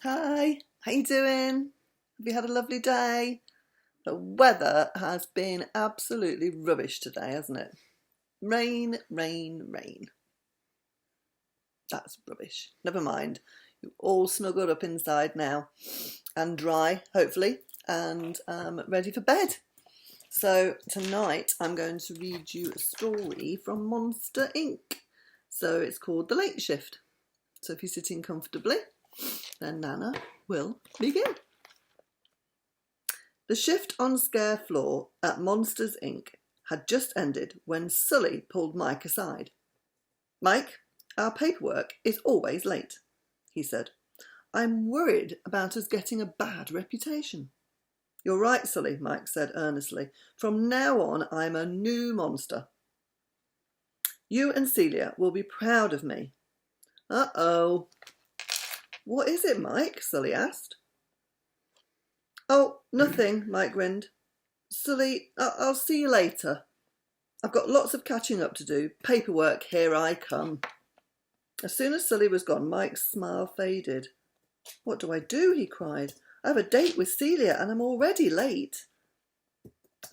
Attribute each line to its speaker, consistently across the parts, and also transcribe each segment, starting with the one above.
Speaker 1: Hi, how you doing? Have you had a lovely day? The weather has been absolutely rubbish today, hasn't it? Rain, rain, rain. That's rubbish. Never mind. You're all snuggled up inside now and dry, hopefully, and ready for bed. So tonight I'm going to read you a story from Monster Inc. So it's called The Late Shift. So if you're sitting comfortably, then Nana will begin. The shift on Scare Floor at Monsters Inc. had just ended when Sully pulled Mike aside. "Mike, our paperwork is always late," he said. "I'm worried about us getting a bad reputation." "You're right, Sully," Mike said earnestly. "From now on, I'm a new monster. You and Celia will be proud of me." "Uh-oh." "What is it, Mike?" Sully asked. "Oh, nothing," Mike grinned. "Sully, I'll see you later. I've got lots of catching up to do. Paperwork, here I come." As soon as Sully was gone, Mike's smile faded. "What do I do?" he cried. "I have a date with Celia and I'm already late."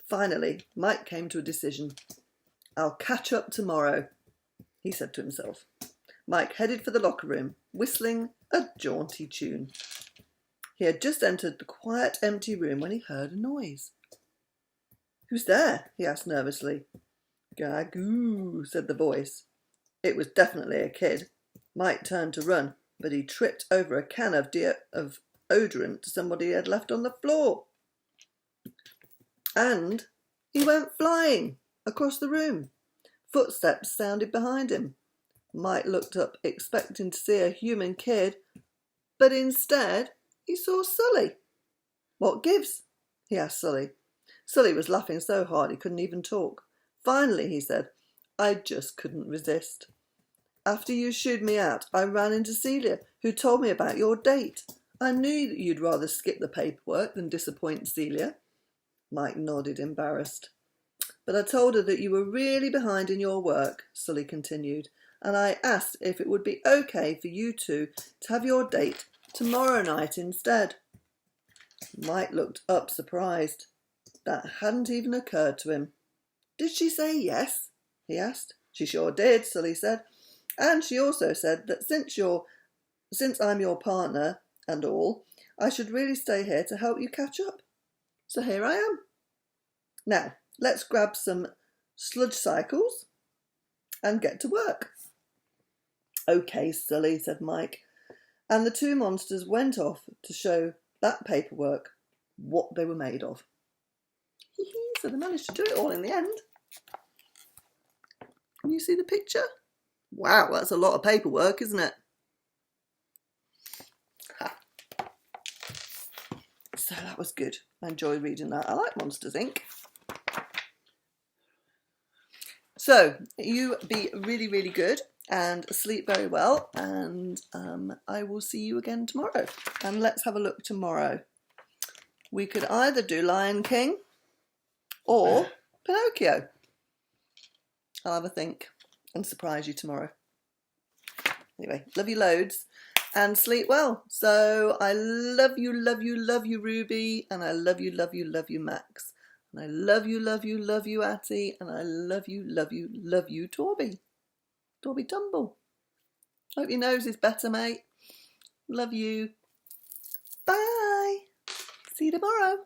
Speaker 1: Finally, Mike came to a decision. "I'll catch up tomorrow," he said to himself. Mike headed for the locker room, whistling a jaunty tune. He had just entered the quiet, empty room when he heard a noise. "Who's there?" he asked nervously. "Gagoo," said the voice. It was definitely a kid. Mike turned to run, but he tripped over a can of deodorant somebody had left on the floor. And he went flying across the room. Footsteps sounded behind him. Mike looked up, expecting to see a human kid, but instead he saw Sully. "What gives?" he asked Sully. Sully was laughing so hard he couldn't even talk. "Finally," he said, "I just couldn't resist. After you shooed me out, I ran into Celia, who told me about your date. I knew that you'd rather skip the paperwork than disappoint Celia." Mike nodded, embarrassed. "But I told her that you were really behind in your work," Sully continued, "and I asked if it would be okay for you two to have your date tomorrow night instead." Mike looked up surprised. That hadn't even occurred to him. "Did she say yes?" he asked. "She sure did," Sully said. "And she also said that since I'm your partner and all, I should really stay here to help you catch up. So here I am. Now, let's grab some sludge cycles and get to work." "Okay, Sully," said Mike. And the two monsters went off to show that paperwork what they were made of. So they managed to do it all in the end. Can you see the picture? Wow, that's a lot of paperwork, isn't it? Ha. So that was good. I enjoyed reading that. I like Monsters Inc. So you be really, really good and sleep very well, and I will see you again tomorrow. And let's have a look tomorrow. We could either do Lion King or Pinocchio. I'll have a think and surprise you tomorrow. Anyway, love you loads and sleep well. So I love you, love you, love you, Ruby, and I love you, love you, love you, Max. And I love you, love you, love you, Atty, and I love you, love you, love you, Torby. Torby Tumble. Hope your nose is better, mate. Love you. Bye. See you tomorrow.